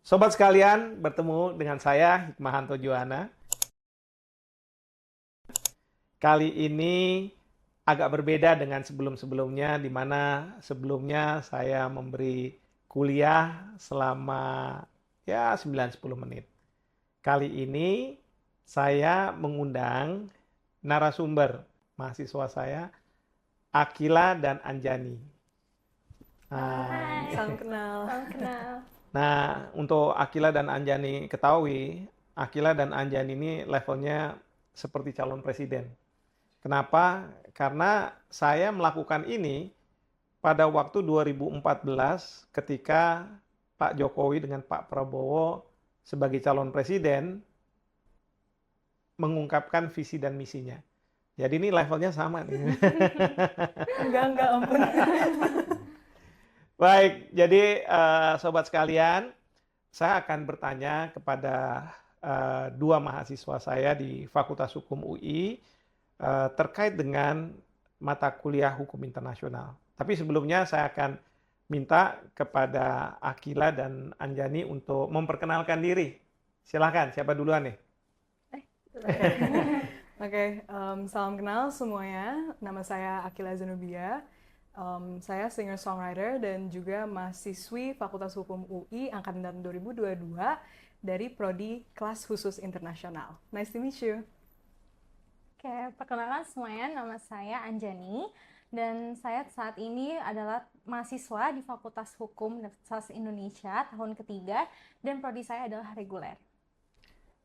Sobat sekalian, bertemu dengan saya Hikmahanto Juwana. Kali ini agak berbeda dengan sebelum-sebelumnya, di mana sebelumnya saya memberi kuliah selama 9-10 menit. Kali ini saya mengundang narasumber mahasiswa saya, Akila dan Anjani. Nah, Hai, Salam kenal. salam kenal. untuk Akila dan Anjani ketahui, Akila dan Anjani ini levelnya seperti calon presiden. Kenapa? Karena saya melakukan ini pada waktu 2014 ketika Pak Jokowi dengan Pak Prabowo sebagai calon presiden mengungkapkan visi dan misinya. Jadi ini levelnya sama nih. Enggak, ampun. Baik, jadi sobat sekalian, saya akan bertanya kepada dua mahasiswa saya di Fakultas Hukum UI terkait dengan mata kuliah hukum internasional. Tapi sebelumnya saya akan minta kepada Akila dan Anjani untuk memperkenalkan diri. Silakan, siapa duluan nih? Oke, salam kenal semuanya. Nama saya Akila Zenobia. Saya singer-songwriter dan juga mahasiswi Fakultas Hukum UI angkatan tahun 2022 dari Prodi Kelas Khusus Internasional. Nice to meet you. Oke, perkenalkan semuanya, nama saya Anjani dan saya saat ini adalah mahasiswa di Fakultas Hukum Universitas Indonesia tahun ketiga dan prodi saya adalah reguler.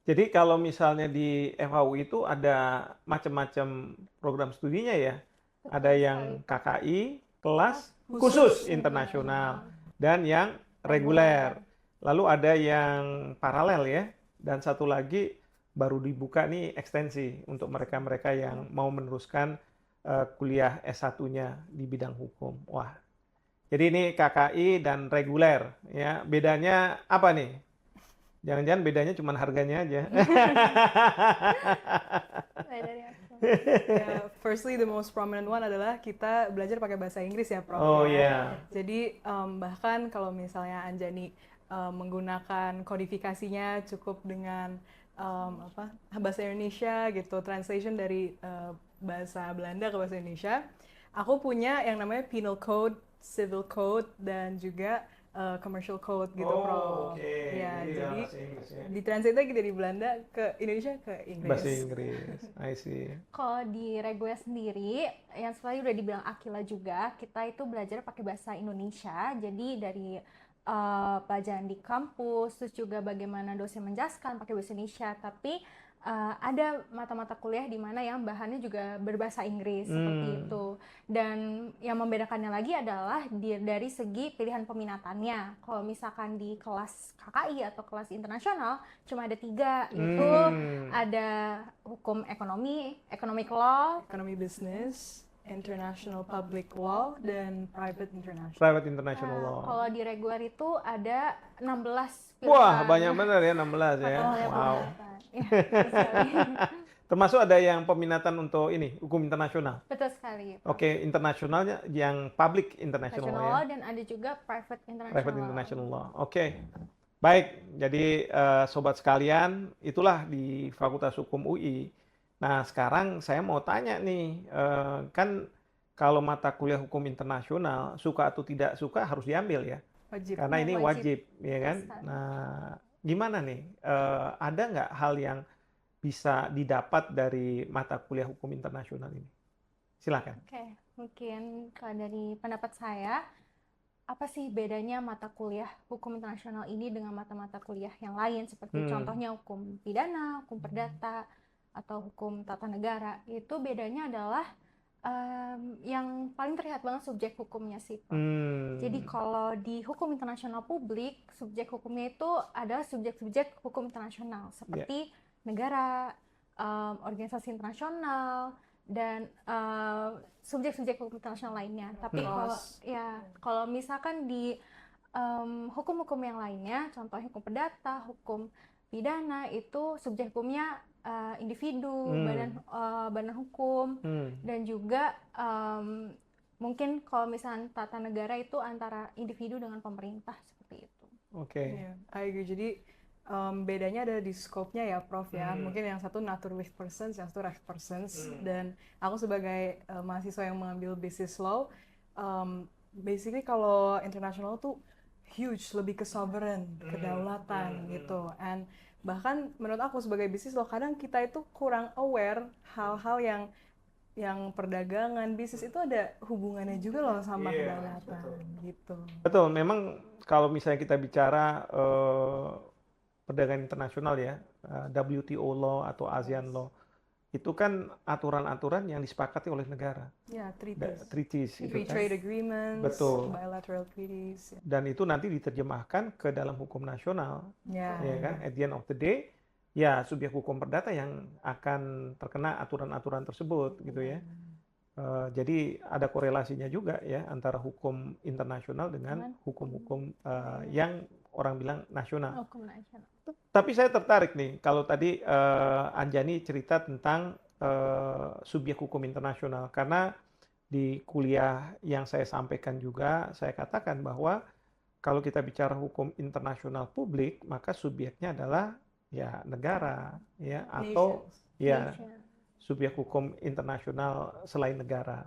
Jadi kalau misalnya di FHU itu ada macam-macam program studinya ya. Ada Betul yang sekali. KKI, kelas Khusus khusus internasional. internasional, dan yang reguler. Lalu ada yang paralel ya. Dan satu lagi baru dibuka nih ekstensi untuk mereka-mereka yang mau meneruskan kuliah S1-nya di bidang hukum. Wah, jadi ini KKI dan reguler ya. Bedanya apa nih? Jangan-jangan bedanya cuma harganya aja. Mulai dari aku. Ya, firstly, the most prominent one adalah kita belajar pakai bahasa Inggris ya, Prof. Oh ya. iya. Jadi bahkan kalau misalnya Anjani menggunakan kodifikasinya cukup dengan bahasa Indonesia gitu, translation dari bahasa Belanda ke bahasa Indonesia. Aku punya yang namanya Penal Code, Civil Code, dan juga Commercial Code gitu, Prof. Oke. Ya, Jadi jadi bahasa Inggris ya. ditranslate lagi dari Belanda ke Indonesia ke Inggris. Bahasa Inggris. I see. Kalau di reguler sendiri, yang selalu udah dibilang Akila juga, kita itu belajar pakai bahasa Indonesia. Jadi dari pelajaran di kampus, terus juga bagaimana dosen menjelaskan pakai bahasa Indonesia. Tapi ada mata-mata kuliah di mana yang bahannya juga berbahasa Inggris seperti itu. Dan yang membedakannya lagi adalah dari segi pilihan peminatannya. Kalau misalkan di kelas KKI atau kelas internasional cuma ada 3, itu ada hukum ekonomi, economic law, Economy Business, International Public Law, dan Private International. Private International Law. kalau di reguler itu ada 16 Wah, pilihan. banyak benar ya 16 ya. Oleh Wow. peminatan. Ya, betul sekali. Termasuk ada yang peminatan untuk ini, hukum internasional. Betul sekali. Oke, internasionalnya yang public international International law ya. law dan ada juga private international Private law. international law. Oke. Baik, jadi sobat sekalian, itulah di Fakultas Hukum UI. Nah, sekarang saya mau tanya nih, kan kalau mata kuliah hukum internasional, suka atau tidak suka harus diambil ya. Wajib. Karena ini wajib, ya kan? Betul sekali. Nah, gimana nih? Ada nggak hal yang bisa didapat dari mata kuliah hukum internasional ini? Silakan. Oke, mungkin kalau dari pendapat saya, apa sih bedanya mata kuliah hukum internasional ini dengan mata-mata kuliah yang lain seperti contohnya hukum pidana, hukum perdata, atau hukum tata negara? Itu bedanya adalah yang paling terlihat banget subjek hukumnya sih, Prof. Jadi kalau di hukum internasional publik, subjek hukumnya itu adalah subjek-subjek hukum internasional seperti negara, organisasi internasional, dan subjek-subjek hukum internasional lainnya. Tapi kalau misalkan di hukum-hukum yang lainnya, contohnya hukum perdata, hukum pidana, itu subjek hukumnya individu, badan hukum, dan juga mungkin kalau misalnya tata negara itu antara individu dengan pemerintah seperti itu. Oke. Iya, I agree. Jadi bedanya ada di scope-nya ya, Prof ya. Mungkin yang satu naturalist persons, yang satu right persons. Dan aku sebagai mahasiswa yang mengambil business law, basically kalau international tuh huge, lebih ke sovereign, kedaulatan gitu. And bahkan menurut aku sebagai business law, kadang kita itu kurang aware hal-hal yang perdagangan, bisnis itu ada hubungannya juga loh sama kedaulatan gitu. Betul, memang kalau misalnya kita bicara perdagangan internasional ya, WTO law atau ASEAN law, itu kan aturan-aturan yang disepakati oleh negara, Ya, treaties. treaties gitu Free kan. trade agreements, Betul. bilateral treaties. Dan itu nanti diterjemahkan ke dalam hukum nasional, Ya, ya kan? At the end of the day, ya subjek hukum perdata yang akan terkena aturan-aturan tersebut gitu ya. Jadi ada korelasinya juga ya antara hukum internasional dengan hukum-hukum yang orang bilang nasional. Hukum nasional. Tapi saya tertarik nih kalau tadi Anjani cerita tentang subjek hukum internasional karena di kuliah yang saya sampaikan juga saya katakan bahwa kalau kita bicara hukum internasional publik maka subjeknya adalah ya negara ya atau ya subjek hukum internasional selain negara.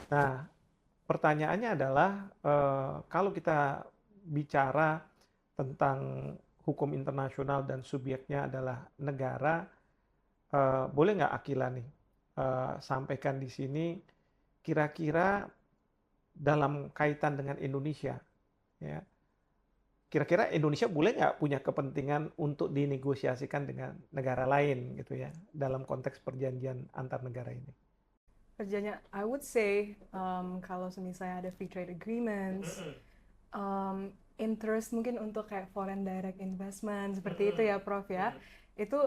Nah, pertanyaannya adalah kalau kita bicara tentang hukum internasional dan subjeknya adalah negara, boleh nggak Akila nih sampaikan di sini kira-kira dalam kaitan dengan Indonesia, ya, kira-kira Indonesia boleh nggak punya kepentingan untuk dinegosiasikan dengan negara lain gitu ya dalam konteks perjanjian antar negara ini? Perjanjian, I would say kalau misalnya ada free trade agreements, interest mungkin untuk kayak foreign direct investment seperti itu ya, Prof ya, itu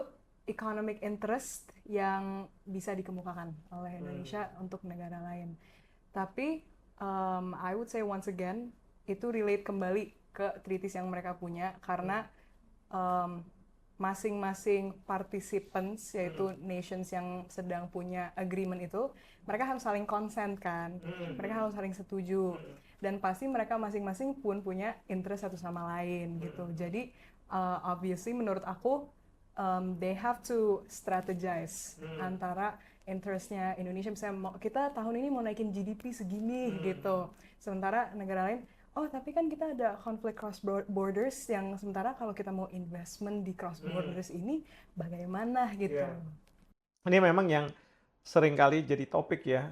economic interest yang bisa dikemukakan oleh Indonesia untuk negara lain. Tapi I would say once again itu relate kembali ke treaties yang mereka punya karena masing-masing participants yaitu nations yang sedang punya agreement itu mereka harus saling consent kan, mereka harus saling setuju dan pasti mereka masing-masing pun punya interest satu sama lain gitu. Jadi obviously menurut aku they have to strategize antara interestnya Indonesia, misalnya kita tahun ini mau naikin GDP segini gitu, sementara negara lain oh tapi kan kita ada konflik cross borders yang sementara kalau kita mau investment di cross borders ini bagaimana gitu. Ini memang yang seringkali jadi topik ya,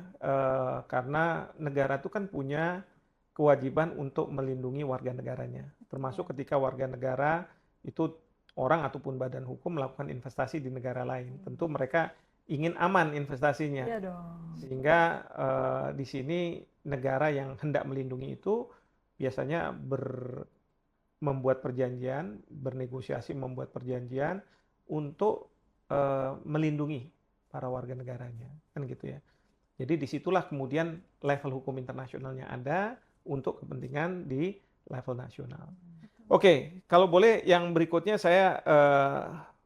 karena negara itu kan punya kewajiban untuk melindungi warga negaranya, termasuk ketika warga negara itu orang ataupun badan hukum melakukan investasi di negara lain, tentu mereka ingin aman investasinya. Iya dong. Sehingga di sini negara yang hendak melindungi itu biasanya membuat perjanjian, bernegosiasi membuat perjanjian untuk melindungi para warga negaranya, kan gitu ya. Jadi disitulah kemudian level hukum internasionalnya ada untuk kepentingan di level nasional. Oke, kalau boleh yang berikutnya saya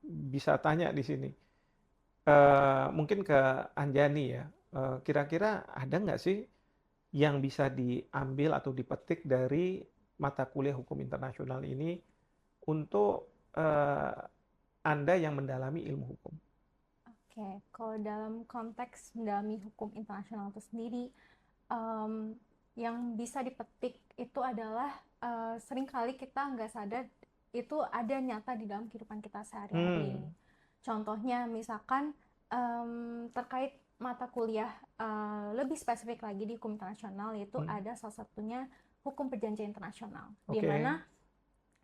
bisa tanya di sini. Mungkin ke Anjani ya, kira-kira ada nggak sih yang bisa diambil atau dipetik dari mata kuliah hukum internasional ini untuk Anda yang mendalami ilmu hukum? Oke, kalau dalam konteks mendalami hukum internasional itu sendiri, yang bisa dipetik itu adalah seringkali kita nggak sadar itu ada nyata di dalam kehidupan kita sehari-hari. Contohnya misalkan terkait mata kuliah lebih spesifik lagi di hukum internasional, yaitu ada salah satunya hukum perjanjian internasional, di mana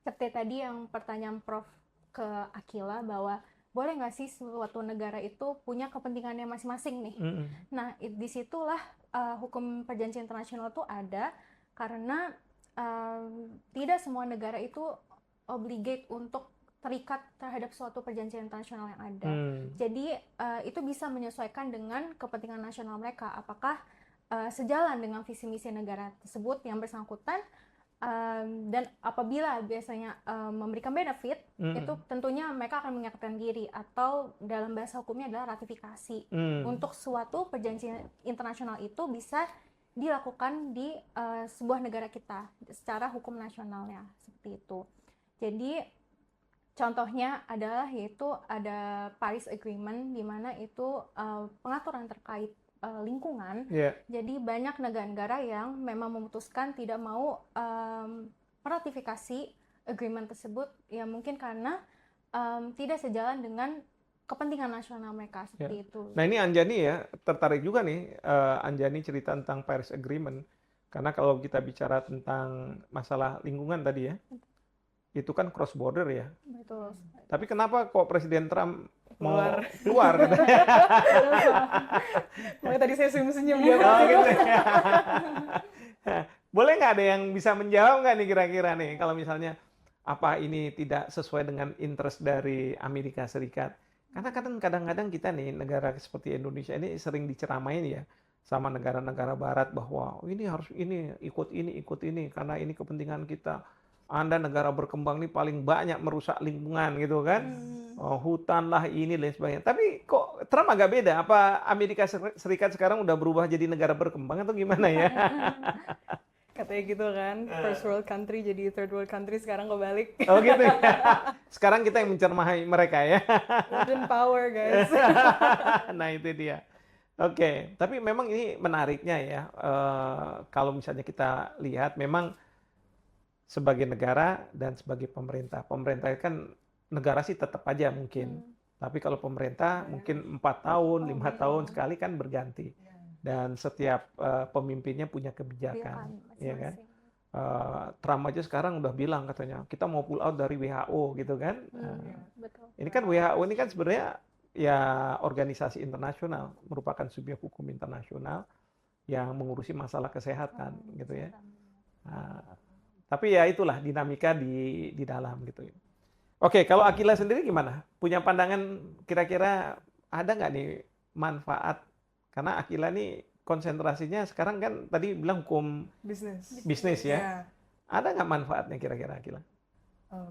seperti tadi yang pertanyaan Prof ke Akila bahwa boleh nggak sih suatu negara itu punya kepentingannya masing-masing nih. Nah disitulah hukum perjanjian internasional itu ada karena tidak semua negara itu obligate untuk terikat terhadap suatu perjanjian internasional yang ada. Jadi itu bisa menyesuaikan dengan kepentingan nasional mereka. Apakah sejalan dengan visi misi negara tersebut yang bersangkutan, dan apabila biasanya memberikan benefit, itu tentunya mereka akan menyatakan diri atau dalam bahasa hukumnya adalah ratifikasi untuk suatu perjanjian internasional itu bisa dilakukan di sebuah negara kita secara hukum nasionalnya seperti itu. Jadi contohnya adalah yaitu ada Paris Agreement di mana itu pengaturan terkait lingkungan. Ya. Jadi banyak negara-negara yang memang memutuskan tidak mau meratifikasi agreement tersebut, ya mungkin karena tidak sejalan dengan kepentingan nasional mereka seperti itu. Nah ini Anjani ya, tertarik juga nih Anjani cerita tentang Paris Agreement. Karena kalau kita bicara tentang masalah lingkungan tadi ya, itu kan cross border ya. Betul. Tapi kenapa kok Presiden Trump mau Keluar. keluar katanya? Makanya tadi saya senyum-senyum dia. Oh, gitu ya. Boleh nggak ada yang bisa menjawab nggak nih kira-kira nih, kalau misalnya apa ini tidak sesuai dengan interest dari Amerika Serikat? Karena kadang-kadang kita nih, negara seperti Indonesia ini sering diceramain ya sama negara-negara Barat bahwa ini harus ikut ini, karena ini kepentingan kita. Anda negara berkembang ini paling banyak merusak lingkungan gitu kan. Hutan lah ini dan sebagainya. Tapi kok Trump agak beda? Apa Amerika Serikat sekarang udah berubah jadi negara berkembang atau gimana ya? Katanya gitu kan, first world country jadi third world country, sekarang kebalik. Oh gitu ya. Sekarang kita yang mencermai mereka ya. Golden power guys. Nah itu dia. Oke, tapi memang ini menariknya ya. Kalau misalnya kita lihat, memang sebagai negara dan sebagai pemerintah. Pemerintah kan negara sih tetap aja mungkin. Tapi kalau pemerintah mungkin 4 tahun, 5 tahun sekali kan berganti. Dan setiap pemimpinnya punya kebijakan, ya kan? Trump aja sekarang udah bilang katanya kita mau pull out dari WHO gitu kan? Betul. Ini kan WHO ini kan sebenarnya ya organisasi internasional, merupakan subjek hukum internasional yang mengurusi masalah kesehatan gitu ya. Tapi ya itulah dinamika di dalam gitu. Oke, kalau Akila sendiri gimana? Punya pandangan kira-kira ada nggak nih manfaat? Karena Akila nih konsentrasinya sekarang kan tadi bilang hukum bisnis ya. Ada nggak manfaatnya kira-kira Akila?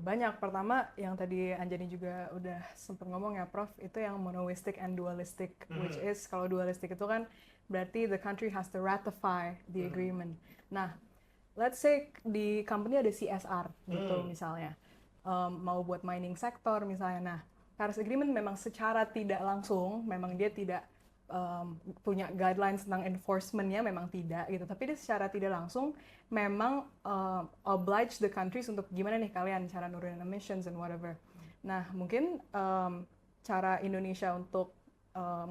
Banyak. Pertama yang tadi Anjani juga udah sempat ngomong ya Prof, itu yang monoistic and dualistic, which is kalau dualistic itu kan berarti the country has to ratify the agreement. Nah, let's say di company ada CSR gitu misalnya, mau buat mining sector misalnya. Nah, Paris Agreement memang secara tidak langsung, memang dia tidak punya guidelines tentang enforcement-nya, memang tidak gitu. Tapi dia secara tidak langsung memang oblige the countries untuk gimana nih kalian cara nurunin emissions and whatever. Nah, mungkin cara Indonesia untuk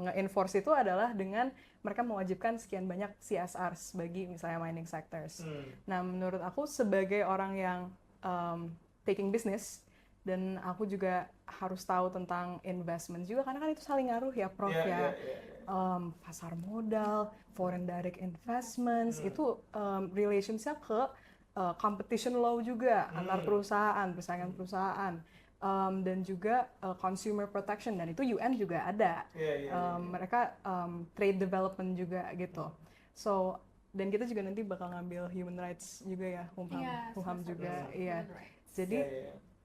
nge-enforce itu adalah dengan mereka mewajibkan sekian banyak CSRs bagi misalnya mining sectors. Nah, menurut aku sebagai orang yang taking business, dan aku juga harus tahu tentang investment juga, karena kan itu saling ngaruh ya Prof ya. Pasar modal, foreign direct investments, itu relationship ke competition law juga antar perusahaan, persaingan perusahaan. Dan juga consumer protection, dan itu UN juga ada. Mereka trade development juga gitu. So, dan kita juga nanti bakal ngambil human rights juga ya, HUM juga. Iya. Jadi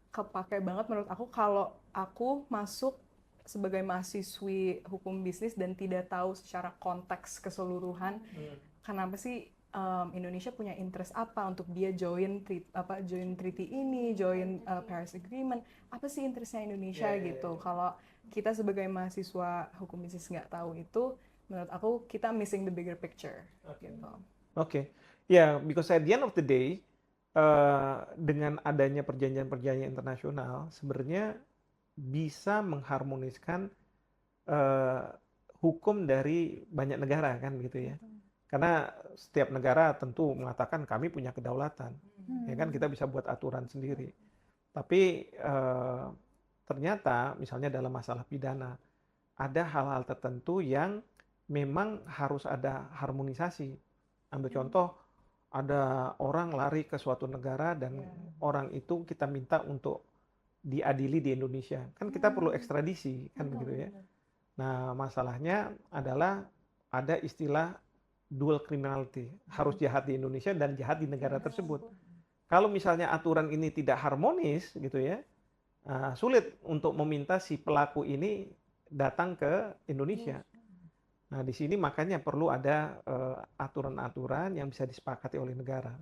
kepake banget menurut aku kalau aku masuk sebagai mahasiswi hukum bisnis dan tidak tahu secara konteks keseluruhan kenapa sih Indonesia punya interest apa untuk dia join treaty ini, join Paris Agreement, apa sih interestnya Indonesia gitu. Kalau kita sebagai mahasiswa hukum bisnis nggak tahu itu, menurut aku kita missing the bigger picture. Oke. Ya, because at the end of the day, dengan adanya perjanjian-perjanjian internasional, sebenarnya bisa mengharmoniskan hukum dari banyak negara kan gitu ya. Karena setiap negara tentu mengatakan kami punya kedaulatan, ya kan, kita bisa buat aturan sendiri. Tapi ternyata misalnya dalam masalah pidana ada hal-hal tertentu yang memang harus ada harmonisasi. Ambil contoh, ada orang lari ke suatu negara dan orang itu kita minta untuk diadili di Indonesia. Kan kita perlu ekstradisi, kan begitu ya. Nah, masalahnya adalah ada istilah dual criminality. Harus jahat di Indonesia dan jahat di negara tersebut. Kalau misalnya aturan ini tidak harmonis gitu ya, sulit untuk meminta si pelaku ini datang ke Indonesia. Nah, di sini makanya perlu ada aturan-aturan yang bisa disepakati oleh negara.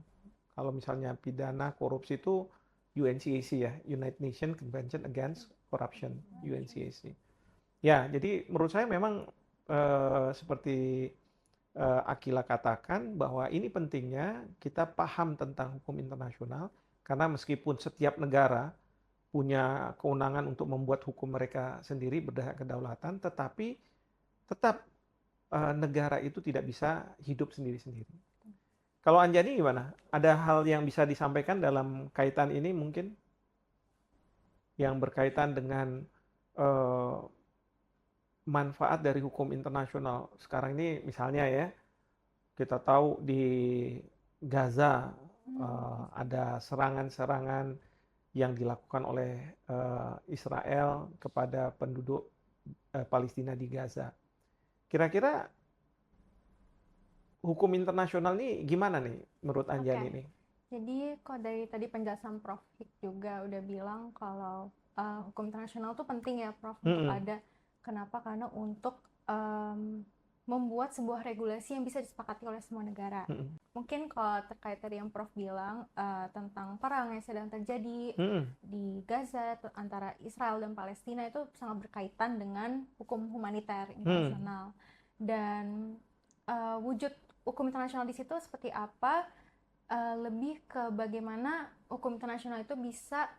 Kalau misalnya pidana korupsi itu UNCAC ya, United Nations Convention Against Corruption, UNCAC. Ya, jadi menurut saya memang seperti Akila katakan bahwa ini pentingnya kita paham tentang hukum internasional karena meskipun setiap negara punya kewenangan untuk membuat hukum mereka sendiri berdasarkan kedaulatan, tetapi tetap negara itu tidak bisa hidup sendiri-sendiri. Kalau Anjani gimana? Ada hal yang bisa disampaikan dalam kaitan ini mungkin yang berkaitan dengan manfaat dari hukum internasional. Sekarang ini misalnya ya, kita tahu di Gaza ada serangan-serangan yang dilakukan oleh Israel kepada penduduk Palestina di Gaza. Kira-kira hukum internasional ini gimana nih menurut Anjani nih? Jadi kalau dari tadi penjelasan Prof Hik juga udah bilang kalau hukum internasional itu penting ya Prof untuk ada. Kenapa? Karena untuk membuat sebuah regulasi yang bisa disepakati oleh semua negara. Mungkin kalau terkait tadi yang Prof bilang tentang perang yang sedang terjadi di Gaza antara Israel dan Palestina itu sangat berkaitan dengan hukum humaniter internasional. Dan wujud hukum internasional di situ seperti apa? Lebih ke bagaimana hukum internasional itu bisa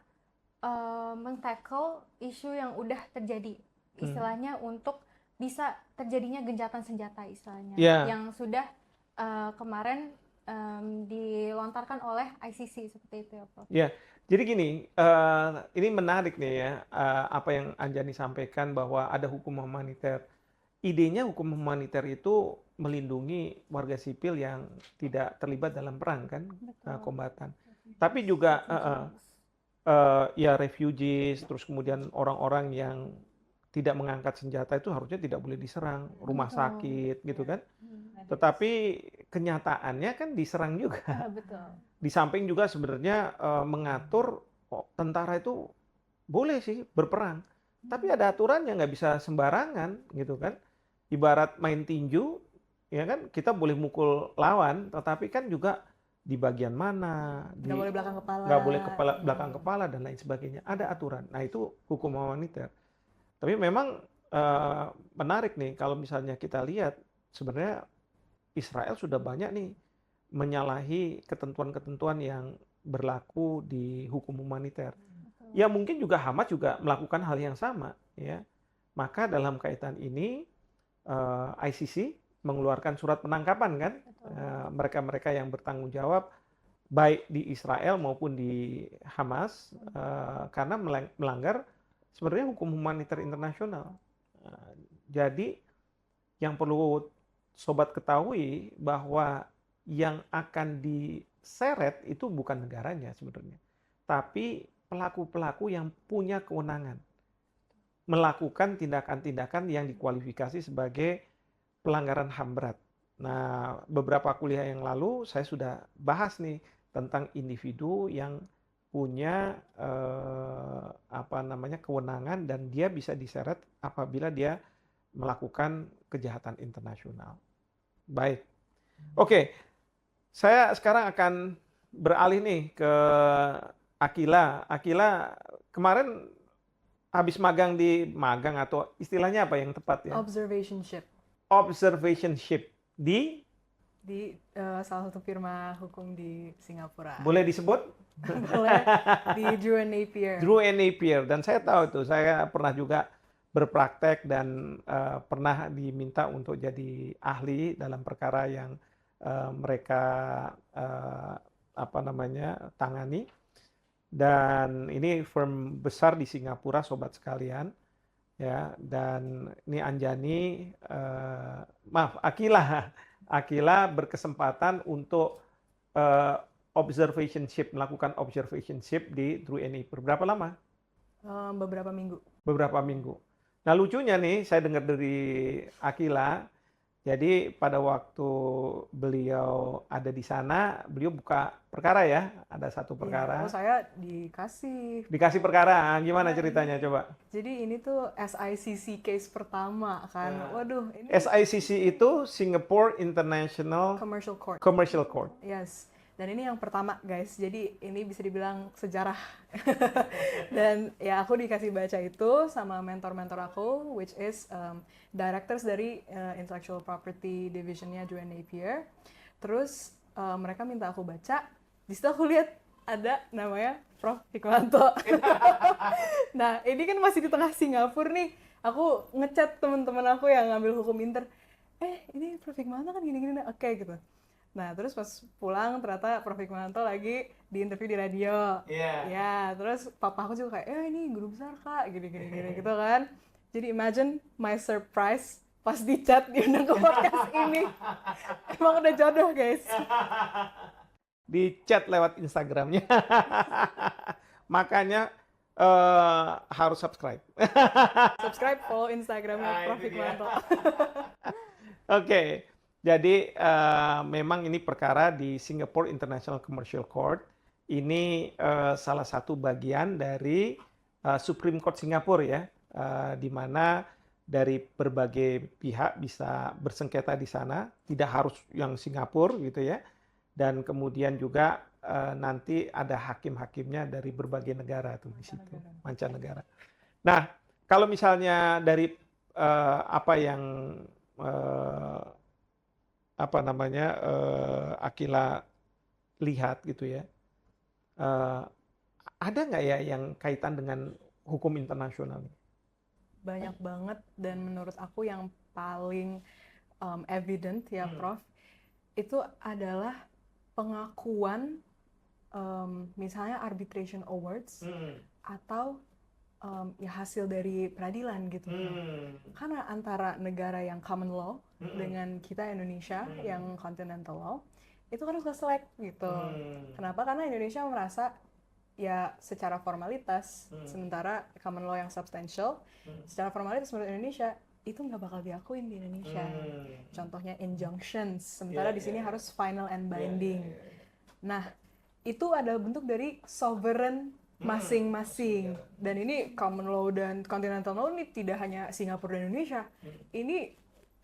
men-tackle isu yang udah terjadi. Istilahnya untuk bisa terjadinya gencatan senjata istilahnya yang sudah kemarin dilontarkan oleh ICC seperti itu ya Prof. Ya, jadi gini, ini menarik nih ya apa yang Anjani sampaikan bahwa ada hukum humaniter. Idenya hukum humaniter itu melindungi warga sipil yang tidak terlibat dalam perang kan, kombatan. Tapi juga ya refugees, terus kemudian orang-orang yang tidak mengangkat senjata itu harusnya tidak boleh diserang, rumah sakit gitu kan. Tetapi kenyataannya kan diserang juga. Di samping juga sebenarnya mengatur tentara itu boleh sih berperang, tapi ada aturannya, nggak bisa sembarangan gitu kan. Ibarat main tinju, ya kan kita boleh mukul lawan, tetapi kan juga di bagian mana, nggak boleh belakang kepala, nggak boleh belakang kepala dan lain sebagainya. Ada aturan. Nah itu hukum humaniter. Tapi memang menarik nih kalau misalnya kita lihat sebenarnya Israel sudah banyak nih menyalahi ketentuan-ketentuan yang berlaku di hukum humaniter. Ya mungkin juga Hamas juga melakukan hal yang sama ya. Maka dalam kaitan ini ICC mengeluarkan surat penangkapan kan mereka-mereka yang bertanggung jawab baik di Israel maupun di Hamas karena melanggar sebenarnya hukum humaniter internasional. Jadi yang perlu sobat ketahui bahwa yang akan diseret itu bukan negaranya sebenarnya, tapi pelaku-pelaku yang punya kewenangan melakukan tindakan-tindakan yang dikualifikasi sebagai pelanggaran HAM berat. Nah, beberapa kuliah yang lalu saya sudah bahas nih tentang individu yang punya kewenangan dan dia bisa diseret apabila dia melakukan kejahatan internasional. Baik, oke, saya sekarang akan beralih nih ke Akila. Akila kemarin habis magang atau istilahnya apa yang tepat ya? Observationship di salah satu firma hukum di Singapura. Boleh disebut? Boleh, di Drew & Napier. Drew & Napier, dan saya tahu itu, saya pernah juga berpraktek dan pernah diminta untuk jadi ahli dalam perkara yang mereka tangani. Dan ini firm besar di Singapura, sobat sekalian. Ya, dan ini Anjani, Akila berkesempatan untuk melakukan observationship di Drew & Napier. Berapa lama? Beberapa minggu. Beberapa minggu. Nah lucunya nih, saya dengar dari Akila, jadi pada waktu beliau ada di sana, beliau buka perkara ya, ada satu perkara. Ya, saya dikasih perkara, gimana ceritanya coba? Jadi ini tuh SICC case pertama kan, waduh. Ini SICC itu Singapore International Commercial Court. Commercial Court. Yes, Dan ini yang pertama guys, jadi ini bisa dibilang sejarah. Dan ya aku dikasih baca itu sama mentor-mentor aku, which is directors dari Intellectual Property Divisionnya Joanne Napier. Terus mereka minta aku baca, di situ aku lihat ada namanya Prof. Hikmanto. Nah ini kan masih di tengah Singapura nih, aku ngechat teman-teman aku yang ngambil hukum inter, ini Prof. Hikmanto kan gini-gini, oke gitu. Nah, terus pas pulang ternyata Prof. Hikmanto lagi di interview di radio. Ya, terus papa aku juga kayak, ini guru besar kak, gini-gini gitu kan. Jadi imagine my surprise pas di chat diundang ke podcast ini. Emang udah jodoh guys. Di chat lewat Instagramnya. Makanya harus subscribe. Subscribe, follow Instagramnya Prof. itu dia. Hikmanto. Oke, jadi memang ini perkara di Singapore International Commercial Court. Ini salah satu bagian dari Supreme Court Singapura ya, di mana dari berbagai pihak bisa bersengketa di sana, tidak harus yang Singapura gitu ya. Dan kemudian juga nanti ada hakim-hakimnya dari berbagai negara tuh di situ, mancanegara. Nah, kalau misalnya dari apa yang Akila lihat gitu ya, ada nggak ya yang kaitan dengan hukum internasional? Banyak banget, dan menurut aku yang paling evident ya Prof, itu adalah pengakuan misalnya arbitration awards atau ya hasil dari peradilan gitu. Karena antara negara yang common law dengan kita Indonesia yang continental law, itu kan harus selek gitu. Kenapa? Karena Indonesia merasa ya secara formalitas, sementara common law yang substantial, secara formalitas menurut Indonesia itu nggak bakal diakuin di Indonesia. Contohnya injunctions, sementara di sini harus final and binding. Nah, itu adalah bentuk dari sovereign masing-masing. Dan ini common law dan continental law ini tidak hanya Singapura dan Indonesia. Ini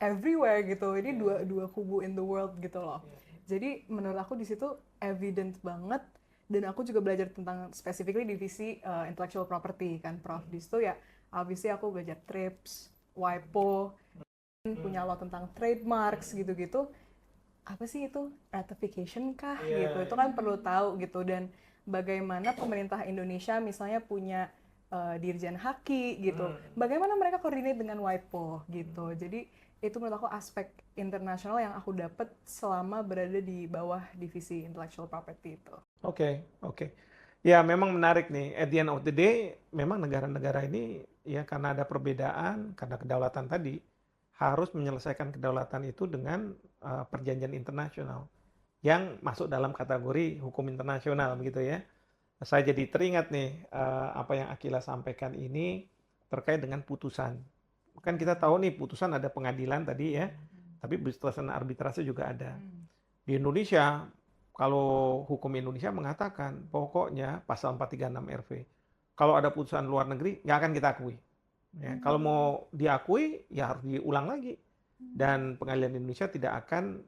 everywhere gitu. Ini dua kubu in the world gitu loh. Jadi menurut aku di situ evident banget, dan aku juga belajar tentang specifically divisi intellectual property kan Prof. Di situ ya obviously aku belajar TRIPS, WIPO, punya law tentang trademarks gitu-gitu. Apa sih itu? Ratification kah gitu. Itu kan perlu tahu gitu. Dan bagaimana pemerintah Indonesia misalnya punya dirjen haki gitu. Bagaimana mereka koordinat dengan WIPO gitu. Jadi itu menurut aku aspek internasional yang aku dapat selama berada di bawah divisi intellectual property itu. Oke. Ya memang menarik nih. At the end of the day, memang negara-negara ini ya karena ada perbedaan, karena kedaulatan tadi, harus menyelesaikan kedaulatan itu dengan perjanjian internasional yang masuk dalam kategori hukum internasional begitu ya. Saya jadi teringat nih apa yang Akila sampaikan ini terkait dengan putusan. Kan kita tahu nih putusan ada pengadilan tadi ya, tapi putusan arbitrase juga ada. Di Indonesia, kalau hukum Indonesia mengatakan pokoknya pasal 436 RV, kalau ada putusan luar negeri nggak akan kita akui. Ya, kalau mau diakui ya harus diulang lagi, dan pengadilan Indonesia tidak akan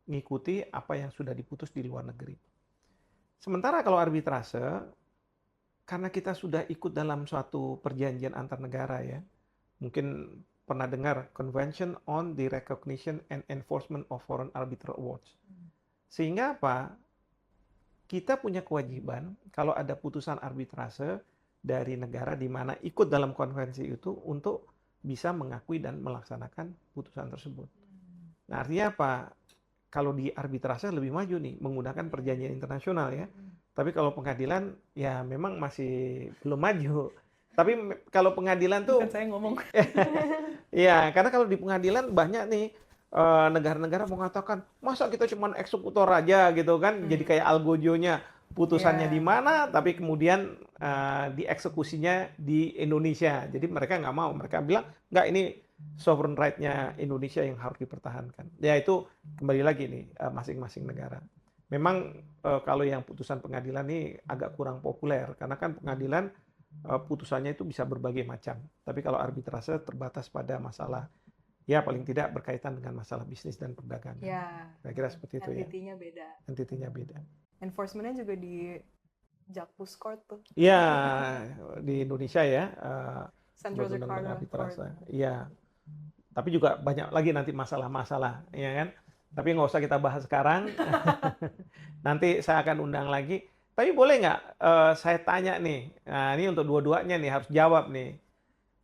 mengikuti apa yang sudah diputus di luar negeri. Sementara kalau arbitrase, karena kita sudah ikut dalam suatu perjanjian antar negara ya, mungkin pernah dengar Convention on the Recognition and Enforcement of Foreign Arbitral Awards. Sehingga apa? Kita punya kewajiban kalau ada putusan arbitrase dari negara di mana ikut dalam konvensi itu untuk bisa mengakui dan melaksanakan putusan tersebut. Nah, artinya apa? Kalau di arbitrase lebih maju nih, menggunakan perjanjian internasional ya. Tapi kalau pengadilan ya memang masih belum maju. Tapi kalau pengadilan tuh... Bukan saya ngomong. Ya, karena kalau di pengadilan banyak nih negara-negara mengatakan, masa kita cuma eksekutor aja gitu kan, jadi kayak algojonya, putusannya di mana, tapi kemudian dieksekusinya di Indonesia. Jadi mereka nggak mau, mereka bilang, nggak, ini sovereign right-nya Indonesia yang harus dipertahankan. Ya itu kembali lagi nih, masing-masing negara. Memang kalau yang putusan pengadilan ini agak kurang populer, karena kan pengadilan putusannya itu bisa berbagai macam. Tapi kalau arbitrase terbatas pada masalah Ya, paling tidak berkaitan dengan masalah bisnis dan perdagangan. Ya, Saya kira seperti itu ya. entity-nya beda. Entity-nya beda. Enforcement-nya juga di Jakpus Court tuh. Iya, di Indonesia ya, Central Benar-benar Jakarta arbitrase. Court. Iya, tapi juga banyak lagi nanti masalah-masalah, ya kan? Tapi nggak usah kita bahas sekarang. Nanti saya akan undang lagi. Tapi boleh nggak saya tanya nih? Nah, ini untuk dua-duanya nih harus jawab nih.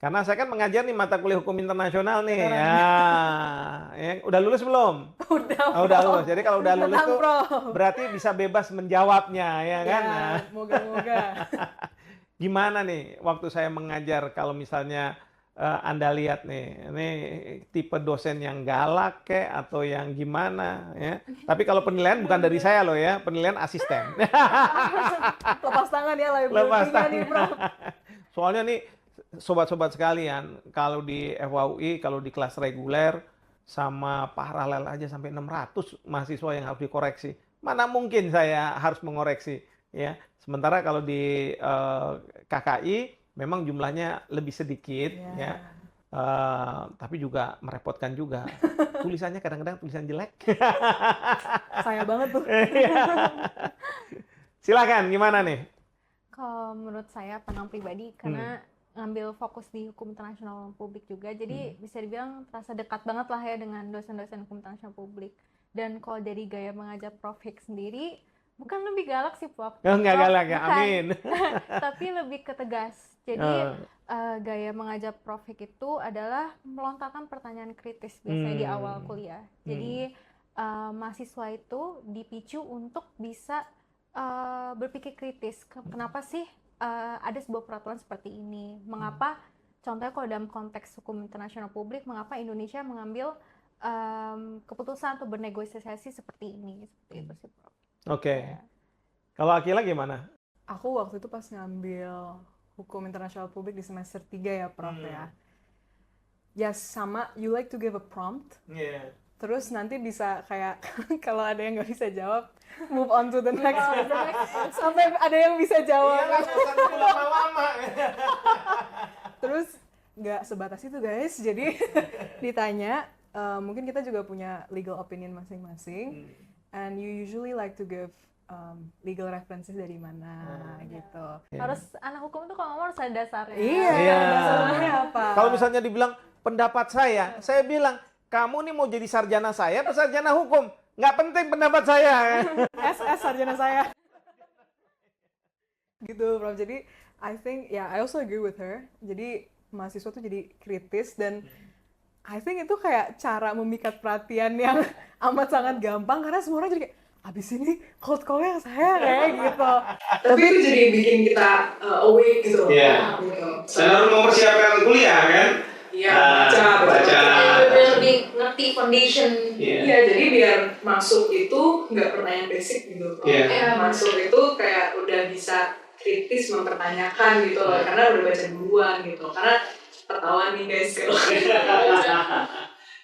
Karena saya kan mengajar nih mata kuliah hukum internasional nih. Sekarang. Ya, udah lulus belum? Udah, Udah Prof. lulus. Jadi kalau udah lulus Tenang, tuh Prof. berarti bisa bebas menjawabnya, ya kan? Ya, Nah, moga-moga. gimana nih waktu saya mengajar kalau misalnya Anda lihat nih, ini tipe dosen yang galak kek atau yang gimana ya. Tapi kalau penilaian bukan dari saya loh ya, penilaian asisten. Lepas tangan ya Lepas liability-nya nih, Prof. Soalnya nih sobat-sobat sekalian, kalau di FWUI, kalau di kelas reguler sama paralel aja sampai 600 mahasiswa yang harus dikoreksi. Mana mungkin saya harus mengoreksi ya. Sementara kalau di KKI memang jumlahnya lebih sedikit ya. Tapi juga merepotkan juga. Tulisannya kadang-kadang tulisan jelek. Saya banget tuh. Silakan, gimana nih? Kalau menurut saya pandang pribadi, karena ngambil fokus di hukum internasional publik juga, jadi bisa dibilang terasa dekat banget lah ya dengan dosen-dosen hukum internasional publik. Dan kalau dari gaya mengajar Prof. Hik sendiri, bukan lebih galak sih, Prof. Enggak Prof, galak ya, bukan. amin. Tapi lebih ke tegas. Jadi gaya mengajar Prof. Hik itu adalah melontarkan pertanyaan kritis biasanya di awal kuliah. Jadi mahasiswa itu dipicu untuk bisa berpikir kritis. Kenapa sih ada sebuah peraturan seperti ini? Mengapa? Contohnya kalau dalam konteks hukum internasional publik, mengapa Indonesia mengambil keputusan untuk bernegosiasi seperti ini? Seperti itu sih, Prof. Oke. Kalau Akila gimana? Aku waktu itu pas ngambil hukum internasional publik di semester 3 ya, Prof. Ya. Ya sama, you like to give a prompt. Yeah. Terus nanti bisa kayak kalau ada yang nggak bisa jawab, move on to the next one. Sampai ada yang bisa jawab. Iya, nggak usah nunggu lama-lama. Terus nggak sebatas itu, guys. Jadi ditanya, mungkin kita juga punya legal opinion masing-masing. And you usually like to give legal references dari mana gitu. Harus anak hukum tuh kalau ngomong harus ada dasarnya. Iya, dasarnya apa? Kalau misalnya dibilang pendapat saya bilang, kamu nih mau jadi sarjana saya atau sarjana hukum? Nggak penting pendapat saya. SS sarjana saya. Gitu, Prof. Jadi, I think, I also agree with her. Jadi, mahasiswa tuh jadi kritis dan I think itu kayak cara memikat perhatian yang amat sangat gampang karena semua orang jadi kayak, abis ini cold call-nya saya kayak gitu. Tapi itu jadi bikin kita awake gitu. Iya. Gitu. Dan harus mempersiapkan kuliah kan? Iya, baca. Lebih ngerti foundation. Iya, jadi biar masuk itu nggak pertanyaan basic gitu. Iya. Masuk itu kayak udah bisa kritis mempertanyakan gitu loh, karena udah baca duluan gitu. Karena ketahuan nih guys kalau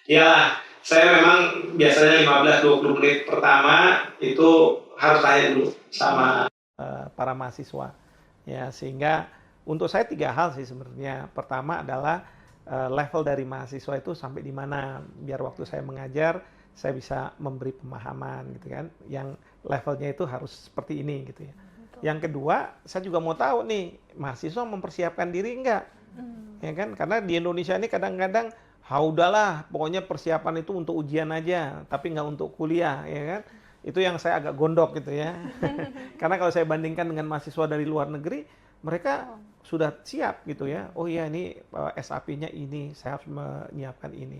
Ya, saya memang biasanya 15-20 menit pertama itu harus tanya dulu sama para mahasiswa. Ya, sehingga untuk saya 3 hal sih sebenarnya. Pertama adalah level dari mahasiswa itu sampai di mana, biar waktu saya mengajar saya bisa memberi pemahaman gitu kan, yang levelnya itu harus seperti ini gitu ya. Yang kedua, saya juga mau tahu nih mahasiswa mempersiapkan diri enggak, ya kan? Karena di Indonesia ini kadang-kadang, udahlah pokoknya persiapan itu untuk ujian aja, tapi nggak untuk kuliah, ya kan? Itu yang saya agak gondok gitu ya. Karena kalau saya bandingkan dengan mahasiswa dari luar negeri, mereka sudah siap gitu ya. Oh iya, ini SAP-nya ini, saya harus menyiapkan ini.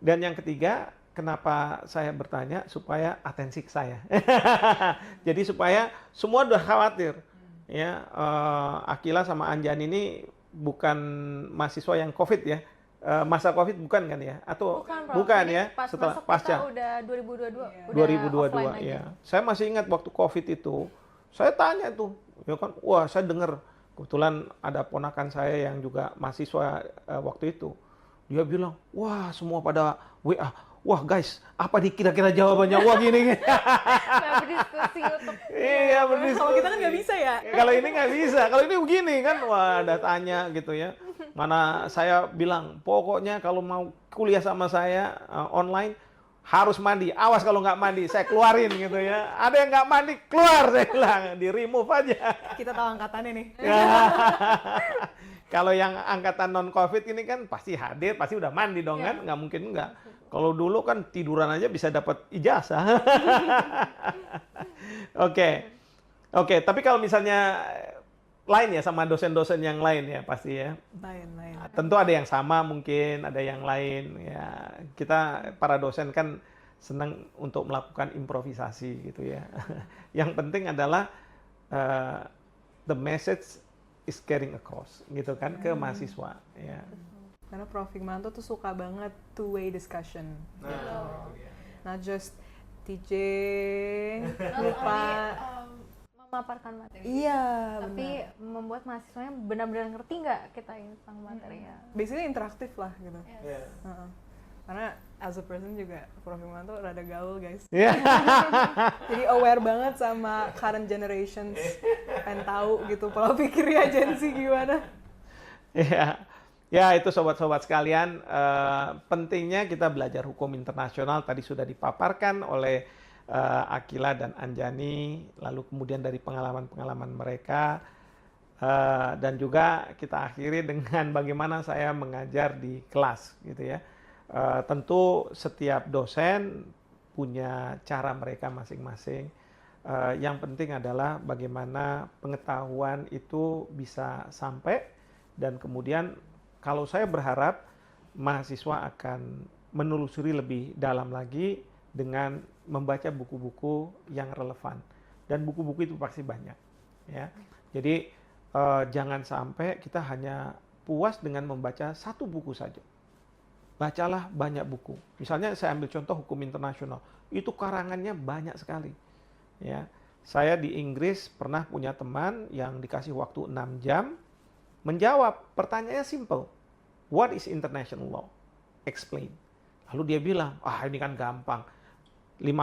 Dan yang ketiga, kenapa saya bertanya? Supaya atensi ke saya. Jadi supaya semua udah khawatir. Ya, Akila sama Anjani ini bukan mahasiswa yang COVID ya. Masa COVID bukan kan ya? Atau bukan ya? Setelah pasca. Udah 2022. 2022 ya. Saya masih ingat waktu COVID itu. Saya tanya tuh, ya kan, wah saya dengar kebetulan ada ponakan saya yang juga mahasiswa waktu itu. Dia bilang, wah semua pada WA, wah guys, apa nih kira-kira jawabannya? Wah gini. Nggak berdiskusi untuk Iya, berdiskusi. Kalau kita kan nggak bisa ya. Kalau ini nggak bisa, kalau ini begini kan, wah ada tanya gitu ya. Mana saya bilang, pokoknya kalau mau kuliah sama saya online, harus mandi. Awas kalau nggak mandi, saya keluarin gitu ya. Ada yang nggak mandi, keluar saya bilang, di remove aja. Kita tahu angkatannya nih. Kalau yang angkatan non-COVID ini kan pasti hadir, pasti udah mandi dong kan, nggak mungkin nggak. Kalau dulu kan tiduran aja bisa dapat ijazah. Oke, tapi kalau misalnya lain ya sama dosen-dosen yang lain ya pasti ya. Lain. Tentu ada yang sama mungkin, ada yang lain ya. Kita para dosen kan senang untuk melakukan improvisasi gitu ya. Yang penting adalah the message is carrying across gitu kan ke mahasiswa ya. Karena Prof. Hikmanto tuh suka banget two-way discussion. Gitu. Not just teaching, lupa. memaparkan materi. Iya, Tapi membuat mahasiswanya benar-benar ngerti nggak kita ini tentang materinya. basically interaktif lah gitu. Yes. Karena as a person juga Prof. Hikmanto rada gaul guys. Iya. Jadi aware banget sama current generations. Pengen tahu gitu pola pikirnya Gen Z gimana. Iya. Ya itu sobat-sobat sekalian, pentingnya kita belajar hukum internasional tadi sudah dipaparkan oleh Akila dan Anjani, lalu kemudian dari pengalaman-pengalaman mereka, dan juga kita akhiri dengan bagaimana saya mengajar di kelas gitu ya. Tentu setiap dosen punya cara mereka masing-masing. Yang penting adalah bagaimana pengetahuan itu bisa sampai, dan kemudian kalau saya berharap mahasiswa akan menelusuri lebih dalam lagi dengan membaca buku-buku yang relevan, dan buku-buku itu pasti banyak ya. Jadi jangan sampai kita hanya puas dengan membaca satu buku saja. Bacalah banyak buku. Misalnya saya ambil contoh hukum internasional, itu karangannya banyak sekali ya. Saya di Inggris pernah punya teman yang dikasih waktu 6 jam menjawab pertanyaannya simple. What is international law? Explain. Lalu dia bilang, ini kan gampang. 5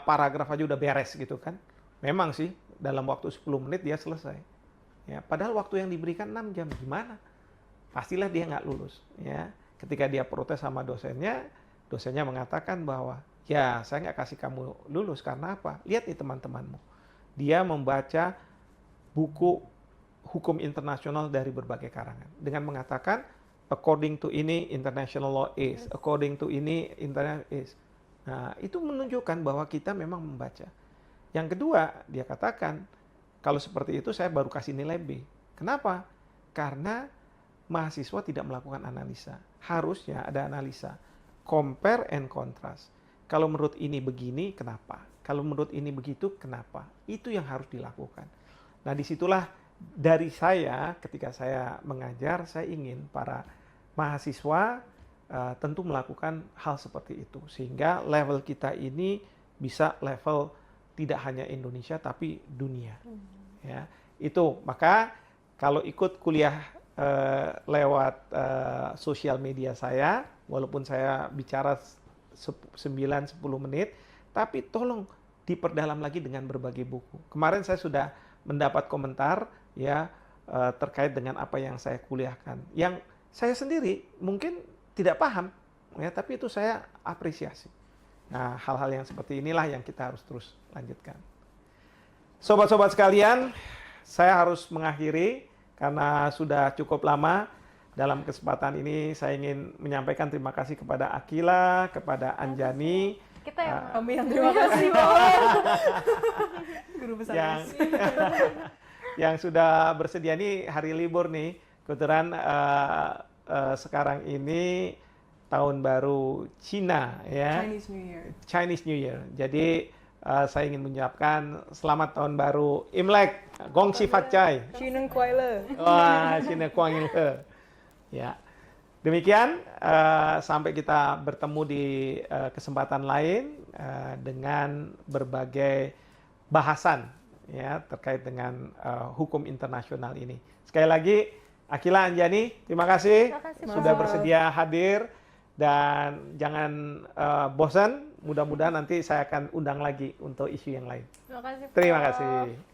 paragraf aja udah beres gitu kan. Memang sih dalam waktu 10 menit dia selesai. Ya, padahal waktu yang diberikan 6 jam gimana? Pastilah dia nggak lulus. Ya, ketika dia protes sama dosennya mengatakan bahwa ya saya nggak kasih kamu lulus karena apa? Lihat nih teman-temanmu. Dia membaca buku hukum internasional dari berbagai karangan dengan mengatakan according to ini international law is, according to ini international is. Nah, itu menunjukkan bahwa kita memang membaca. Yang kedua, dia katakan, kalau seperti itu saya baru kasih nilai B. Kenapa? Karena mahasiswa tidak melakukan analisa. Harusnya ada analisa. Compare and contrast. Kalau menurut ini begini, kenapa? Kalau menurut ini begitu, kenapa? Itu yang harus dilakukan. Nah, disitulah dari saya, ketika saya mengajar, saya ingin para mahasiswa tentu melakukan hal seperti itu, sehingga level kita ini bisa level tidak hanya Indonesia tapi dunia. Ya, itu maka kalau ikut kuliah lewat sosial media saya, walaupun saya bicara 9-10 menit, tapi tolong diperdalam lagi dengan berbagai buku. Kemarin saya sudah mendapat komentar ya terkait dengan apa yang saya kuliahkan, yang saya sendiri mungkin tidak paham, ya, tapi itu saya apresiasi. Nah, hal-hal yang seperti inilah yang kita harus terus lanjutkan. Sobat-sobat sekalian, saya harus mengakhiri karena sudah cukup lama. Dalam kesempatan ini saya ingin menyampaikan terima kasih kepada Akila, kepada Anjani. Kita Kami yang terima kasih Guru besar yang sudah bersedia nih hari libur nih. Kebetulan sekarang ini tahun baru Cina ya. Chinese New Year. Jadi saya ingin mengucapkan selamat tahun baru Imlek, Gong Xi Fat Chai. Chineng Kuai Le. Wah, Cina Kuang Il He. Ya. Demikian sampai kita bertemu di kesempatan lain dengan berbagai bahasan ya terkait dengan hukum internasional ini. Sekali lagi Akila, Anjani, terima kasih sudah bersedia hadir Dan jangan bosan, mudah-mudahan nanti saya akan undang lagi untuk isu yang lain. Terima kasih, Terima Prof. kasih.